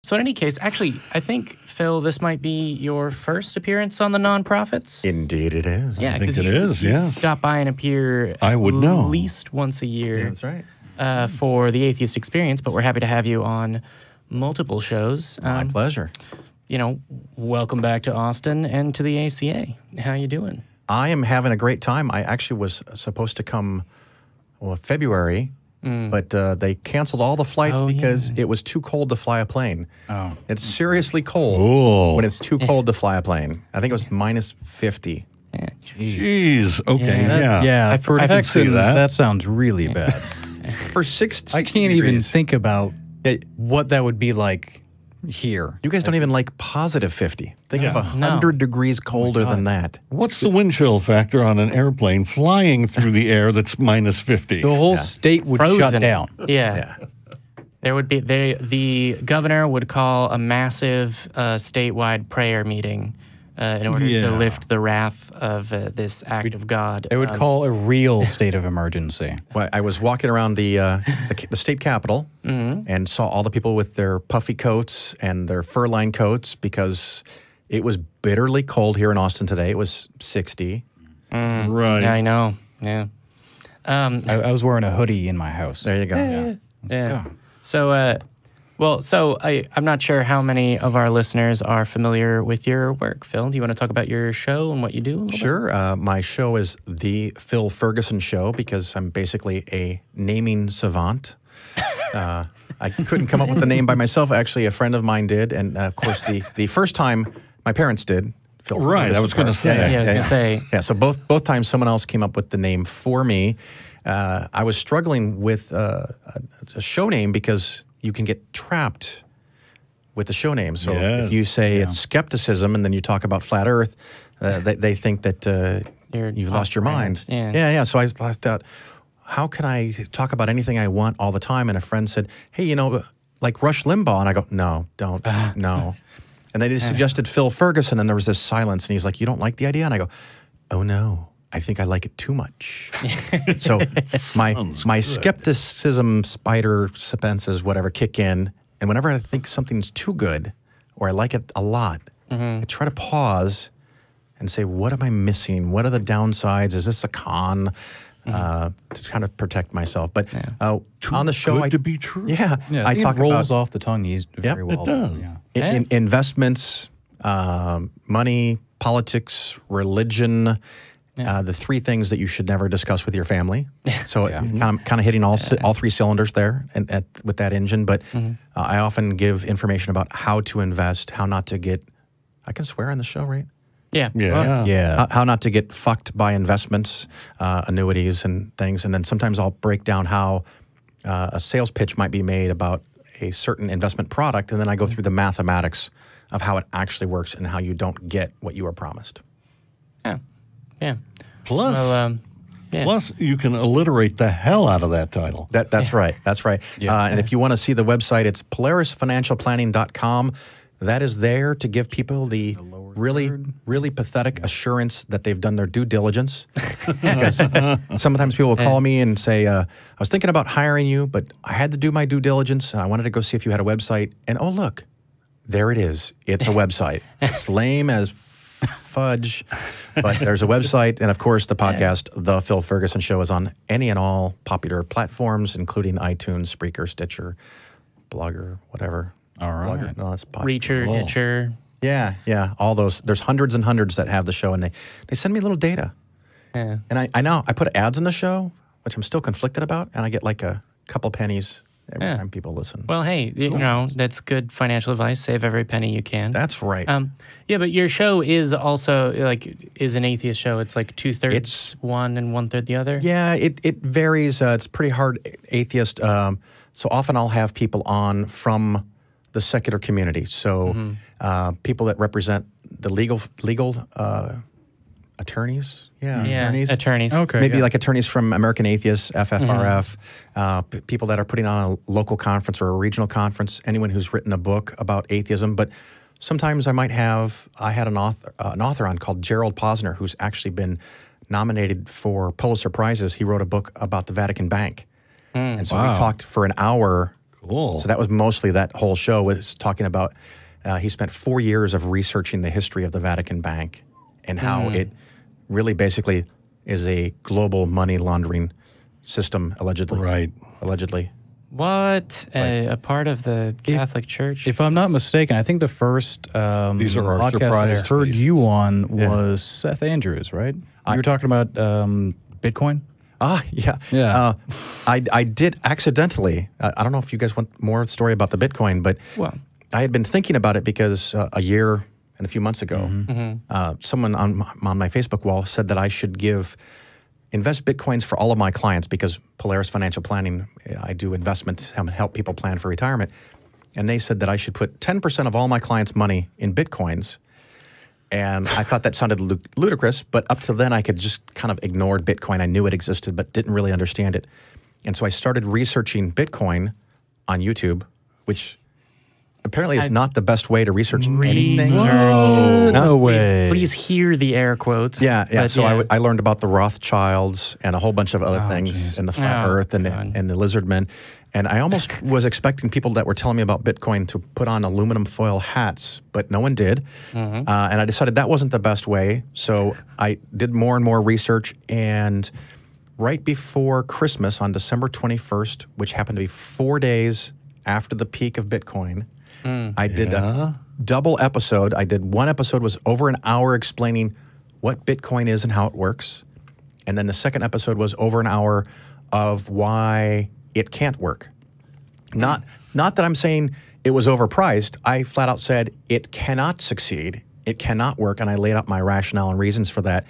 So in any case, actually, I think, Phil, this might be your first appearance on the Non-Prophets. Indeed it is. Yeah, I think because it is, you yes. stop by and appear I would know. at least once a year. Yeah, that's right. For the Atheist Experience, but we're happy to have you on multiple shows. My pleasure. You know, welcome back to Austin and to the ACA. How you doing? I am having a great time. I actually was supposed to come February, but they canceled all the flights because it was too cold to fly a plane. Oh. It's seriously cold when it's too cold to fly a plane. I think it was minus 50. Yeah, Jeez. Okay. Yeah. For I can see Texans, that. that sounds really bad. For 60 I can't even degrees. think about Yeah, what that would be like here. you guys don't even like positive 50. Think of Yeah. 100 degrees colder than that. What's the wind chill factor on an airplane flying through the air that's minus 50? The whole state would shut Frozen. down. Yeah. There would be the governor would call a massive statewide prayer meeting in order to lift the wrath of this act of God. They would call a real state of emergency. Well, I was walking around the state capitol and saw all the people with their puffy coats and their fur-lined coats because it was bitterly cold here in Austin today. It was 60. Right. Yeah, I know. Yeah. I was wearing a hoodie in my house. There you go. Yeah. So, I'm not sure how many of our listeners are familiar with your work. Phil, do you want to talk about your show and what you do? A little bit? Sure. My show is The Phil Ferguson Show because I'm basically a naming savant. I couldn't come up with the name by myself. Actually, a friend of mine did. And, of course, the first time my parents did. Phil Right, I was going to say. Yeah, I was going to say. Yeah, so both times someone else came up with the name for me. I was struggling with a show name because you can get trapped with the show name. So if you say it's skepticism and then you talk about flat Earth, they think that you've lost your mind. Yeah. So I thought, how can I talk about anything I want all the time? And a friend said, hey, you know, like Rush Limbaugh. And I go, no, don't, no. And they just suggested Phil Ferguson, and there was this silence. And he's like, you don't like the idea? And I go, oh, no, I think I like it too much. So my skepticism, spider senses, whatever, kick in. And whenever I think something's too good or I like it a lot, I try to pause and say, what am I missing? What are the downsides? Is this a con? To kind of protect myself. But on the show, good to be true. Yeah, I talk it rolls about off the tongue very well. It does. Yeah. investments, money, politics, religion. The three things that you should never discuss with your family. So it's kind of hitting all three cylinders there and with that engine. But I often give information about how to invest, how not to get. I can swear on the show, right? Yeah. How not to get fucked by investments, annuities and things. And then sometimes I'll break down how a sales pitch might be made about a certain investment product. And then I go through the mathematics of how it actually works and how you don't get what you were promised. Yeah. Plus, you can alliterate the hell out of that title. That's right. That's right. And if you want to see the website, it's polarisfinancialplanning.com. That is there to give people the really pathetic assurance that they've done their due diligence. Because sometimes people will call me and say, I was thinking about hiring you, but I had to do my due diligence, and I wanted to go see if you had a website. And oh, look, there it is. It's a website. It's lame as fudge, but there's a website. And, of course, the podcast, The Phil Ferguson Show, is on any and all popular platforms, including iTunes, Spreaker, Stitcher, Blogger, whatever. All right. Blogger? No, that's Reacher, Itcher. Yeah, all those. There's hundreds and hundreds that have the show, and they send me little data. Yeah. And I know I put ads in the show, which I'm still conflicted about, and I get like a couple pennies every time people listen. Well, hey, you know, that's good financial advice. Save every penny you can. That's right. Yeah, but your show is also is an atheist show. It's like 2/3 one and 1/3 the other. Yeah, it varies. It's pretty hard atheist. So often I'll have people on from the secular community. So people that represent the legal attorneys. Attorneys. Okay. Maybe like attorneys from American Atheists, FFRF, people that are putting on a local conference or a regional conference, anyone who's written a book about atheism. But sometimes I had an author on called Gerald Posner, who's actually been nominated for Pulitzer Prizes. He wrote a book about the Vatican Bank. And so we talked for an hour Cool. So that was mostly that whole show was talking about, he spent 4 years of researching the history of the Vatican Bank and how it really basically is a global money laundering system, allegedly. Right. Allegedly. What? A part of the Catholic Church? If I'm not mistaken, I think the first These are our podcast that I surprise heard faces. you on was Seth Andrews, right? You were talking about Bitcoin? Yeah. Yeah. I did accidentally, I don't know if you guys want more story about the Bitcoin, but I had been thinking about it because a year and a few months ago, someone on my Facebook wall said that I should invest Bitcoins for all of my clients because Polaris Financial Planning, I do investments and help people plan for retirement. And they said that I should put 10% of all my clients' money in Bitcoins. And I thought that sounded ludicrous, but up to then I could just kind of ignored Bitcoin. I knew it existed, but didn't really understand it. And so I started researching Bitcoin on YouTube, which apparently is not the best way to research anything. No way. Please hear the air quotes. Yeah. So I learned about the Rothschilds and a whole bunch of other things, and the flat Earth and the lizard men. And I almost was expecting people that were telling me about Bitcoin to put on aluminum foil hats, but no one did. And I decided that wasn't the best way. So I did more and more research. And right before Christmas on December 21st, which happened to be 4 days after the peak of Bitcoin, I did a double episode. I did one episode was over an hour explaining what Bitcoin is and how it works. And then the second episode was over an hour of why it can't work. Not that I'm saying it was overpriced. I flat out said it cannot succeed. It cannot work. And I laid out my rationale and reasons for that.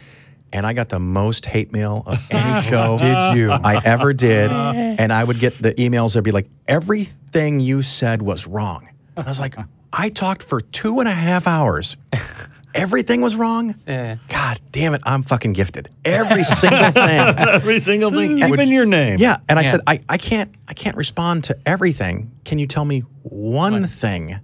And I got the most hate mail of any show I ever did. And I would get the emails that'd be like, everything you said was wrong. And I was like, I talked for 2.5 hours. Everything was wrong? God damn it, I'm fucking gifted. Every single thing. Every single thing, even your name. Yeah, and I said, I can't respond to everything. Can you tell me one thing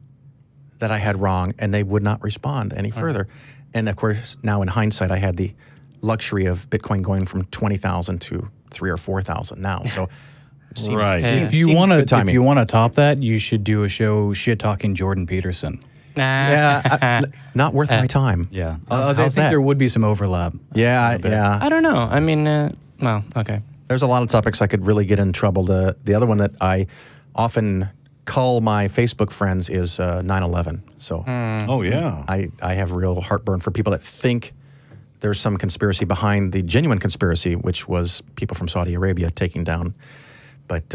that I had wrong? And they would not respond any further. And of course, now in hindsight, I had the luxury of Bitcoin going from 20,000 to 3,000 or 4,000 now. So if you want to top that, you should do a show shit talking Jordan Peterson. Not worth my time. Yeah, I think there would be some overlap. Yeah. I don't know. I mean, well, okay. There's a lot of topics I could really get in trouble. The other one that I often call my Facebook friends is 9/11. So, I have real heartburn for people that think there's some conspiracy behind the genuine conspiracy, which was people from Saudi Arabia taking down. But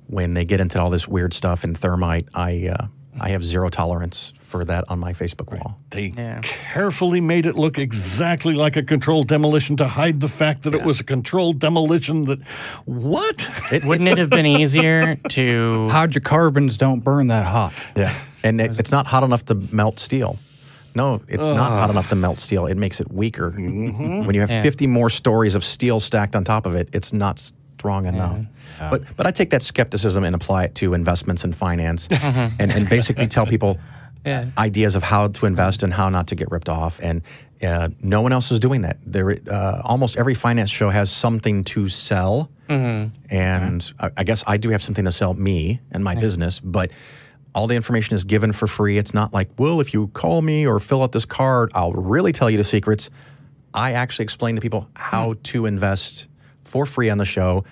when they get into all this weird stuff and thermite, I have zero tolerance for that on my Facebook wall. They carefully made it look exactly like a controlled demolition to hide the fact that it was a controlled demolition. What? Wouldn't it have been easier to... Hydrocarbons don't burn that hot. Yeah, and it's not hot enough to melt steel. No, it's not hot enough to melt steel. It makes it weaker. When you have 50 more stories of steel stacked on top of it, it's not strong enough. But I take that skepticism and apply it to investments and finance and basically tell people ideas of how to invest and how not to get ripped off. And no one else is doing that. Almost every finance show has something to sell. And I guess I do have something to sell me and my business, but all the information is given for free. It's not like, well, if you call me or fill out this card, I'll really tell you the secrets. I actually explain to people how to invest for free on the show.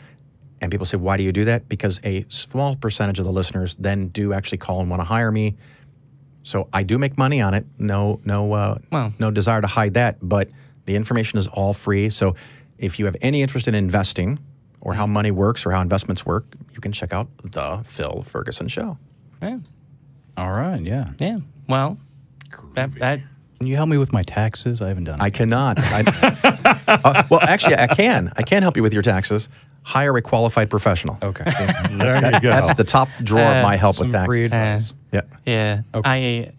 And people say, why do you do that? Because a small percentage of the listeners then do actually call and want to hire me. So I do make money on it. No desire to hide that, but the information is all free. So if you have any interest in investing or how money works or how investments work, you can check out The Phil Ferguson Show. Yeah. All right, yeah. Yeah. Well, that can you help me with my taxes? I haven't done it. I cannot. Well, actually, I can. I can help you with your taxes. Hire a qualified professional. Okay. There you go. That's the top drawer of my help with taxes. Free advice. Yeah. Okay.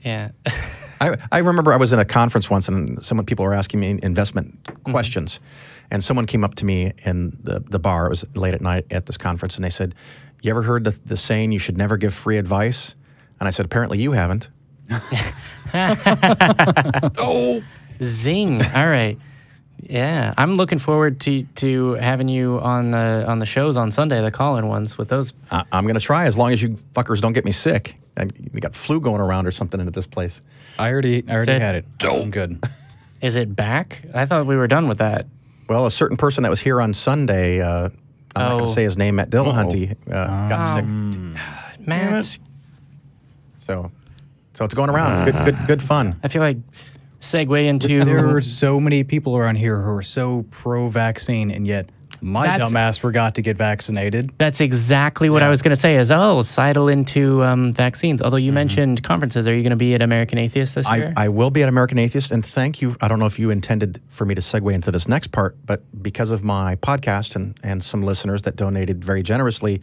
I remember I was in a conference once and people were asking me investment questions. And someone came up to me in the bar. It was late at night at this conference. And they said, you ever heard the saying, you should never give free advice? And I said, apparently you haven't. Oh, zing. All right. Yeah, I'm looking forward to having you on the shows on Sunday, the call-in ones with those. I'm going to try as long as you fuckers don't get me sick. We got flu going around or something into this place. I already had it. I'm good. Is it back? I thought we were done with that. Well, a certain person that was here on Sunday, I'm not going to say his name, Matt Dillahunty, got sick. Matt. So it's going around. Good fun. I feel like segue into... There are so many people around here who are so pro-vaccine, and yet my dumbass forgot to get vaccinated. That's exactly what I was going to say, is, sidle into vaccines. Although you mentioned conferences. Are you going to be at American Atheist this year? I will be at American Atheist, and thank you. I don't know if you intended for me to segue into this next part, but because of my podcast and some listeners that donated very generously,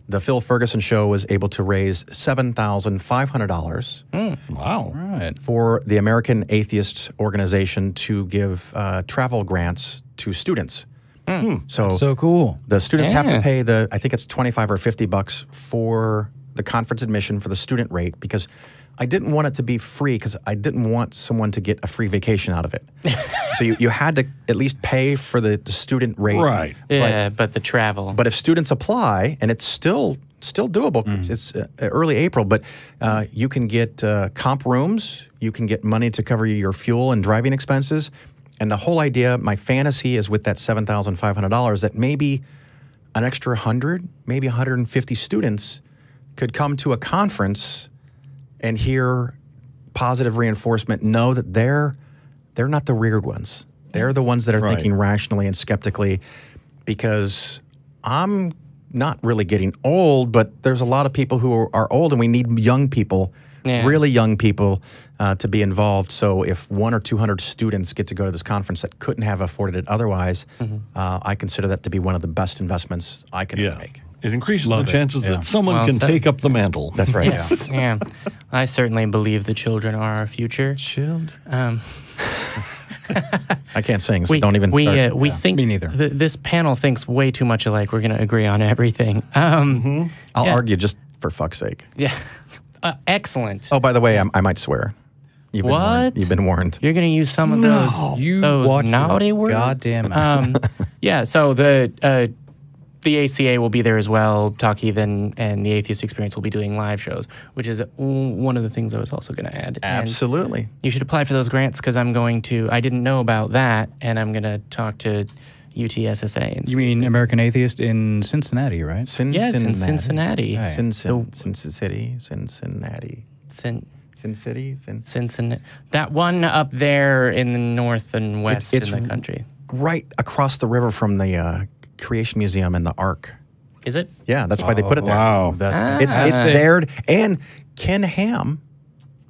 the Phil Ferguson Show was able to raise $7,500 Wow. Right. for the American Atheist organization to give travel grants to students. So cool. The students have to pay I think it's $25 or $50 for the conference admission for the student rate, because I didn't want it to be free, because I didn't want someone to get a free vacation out of it. So you had to at least pay for the student rate. Right. Yeah, but the travel. But if students apply, and it's still doable, it's early April, but you can get comp rooms, you can get money to cover your fuel and driving expenses. And the whole idea, my fantasy is with that $7,500, that maybe an extra 100, maybe 150 students could come to a conference and hear positive reinforcement, know that they're not the weird ones. They're the ones that are thinking rationally and skeptically, because I'm not really getting old, but there's a lot of people who are old, and we need young people, really young people, to be involved. So if 100 or 200 students get to go to this conference that couldn't have afforded it otherwise, I consider that to be one of the best investments I can make. It increases the chances that someone can take up the mantle. That's right. Yes. Yeah. I certainly believe the children are our future. Children. I can't sing, so don't even start. We think me neither. This panel thinks way too much alike. We're going to agree on everything. I'll argue just for fuck's sake. Yeah. Excellent. Oh, by the way, I might swear. You've been warned. You've been warned. You're going to use some of those naughty words? Goddamn it. Yeah, so the ACA will be there as well. Talk Heathen and the Atheist Experience will be doing live shows, which is one of the things I was also going to add. Absolutely. And you should apply for those grants, because I didn't know about that, and I'm going to talk to UTSSA. And you mean American Atheist in Cincinnati, right? Yes, in Cincinnati. Right. Cincinnati. That one up there in the north and west in the country. Right across the river from the Creation Museum and the Ark. Is it? Yeah, that's why they put it there. Wow. It's there. And Ken Ham,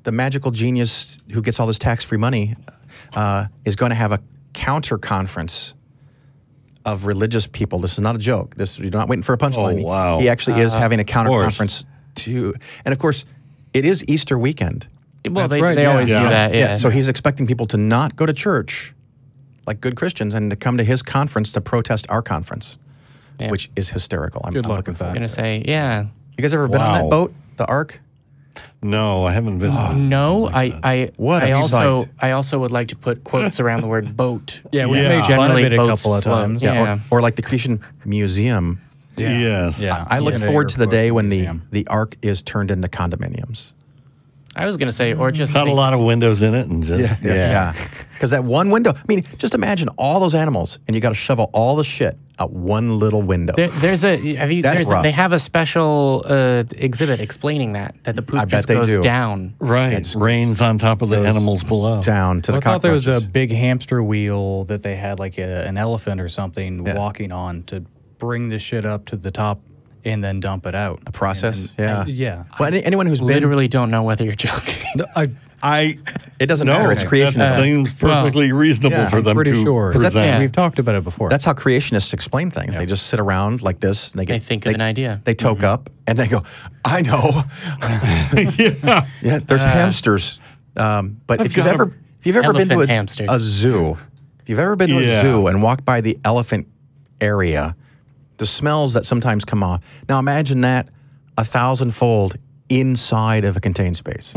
the magical genius who gets all this tax-free money, is going to have a counter conference of religious people. This is not a joke. You're not waiting for a punchline. Oh, wow. He actually is having a counter conference too. And of course, it is Easter weekend. Well, they always do that. Yeah. So he's expecting people to not go to church like good Christians and to come to his conference to protest our conference, which is hysterical. I'm looking forward to it. I'm going to say, yeah. You guys ever been on that boat, the Ark? No, I haven't visited. No, like I also would like to put quotes around the word boat. Yeah, we made fun of it a couple of times. Yeah. Or like the Creation Museum. Yeah. Yes. Yeah. I look forward to the day when the Ark is turned into condominiums. I was going to say, or just... Not a lot of windows in it. And just, Because that one window, I mean, just imagine all those animals, and you got to shovel all the shit out one little window. They have a special exhibit explaining that the poop just goes down. Right. It rains on top of the animals below. Down to the cockroaches. I thought there was a big hamster wheel that they had like an elephant or something walking on to bring the shit up to the top and then dump it out. A process? Yeah. Well, anyone who's literally don't know whether you're joking. No, it doesn't matter. It's creationism. That seems perfectly reasonable for them to present. We've talked about it before. That's how creationists explain things. They just sit around like this. And they think of an idea. They toke up and they go, I know. There's hamsters. But if you've ever been to a zoo, if you've ever been to a zoo and walked by the elephant area, the smells that sometimes come off. Now imagine that 1,000-fold inside of a contained space.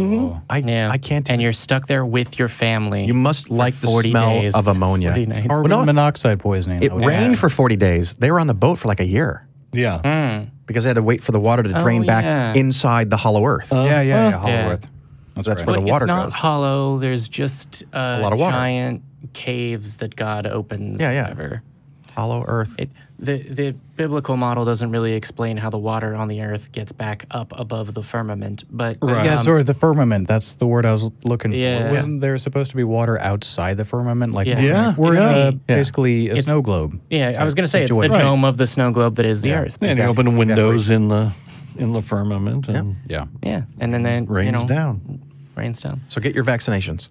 I can't. And you're stuck there with your family. You must like the smell days. of ammonia. Carbon monoxide poisoning. It rained for 40 days. They were on the boat for like a year. Yeah. Because they had to wait for the water to drain back inside the hollow earth. Hollow earth. That's where the water goes. It's not goes. hollow. There's just a lot of water. Giant caves that God opens. Whatever. Hollow earth. The biblical model doesn't really explain how the water on the earth gets back up above the firmament, but or the firmament. That's the word I was looking for. Wasn't there supposed to be water outside the firmament? Like we're basically a snow globe. Yeah, I was going to say it's the dome of the snow globe that is the earth. And you open windows in the firmament, and and then rains down. Rains down. So get your vaccinations.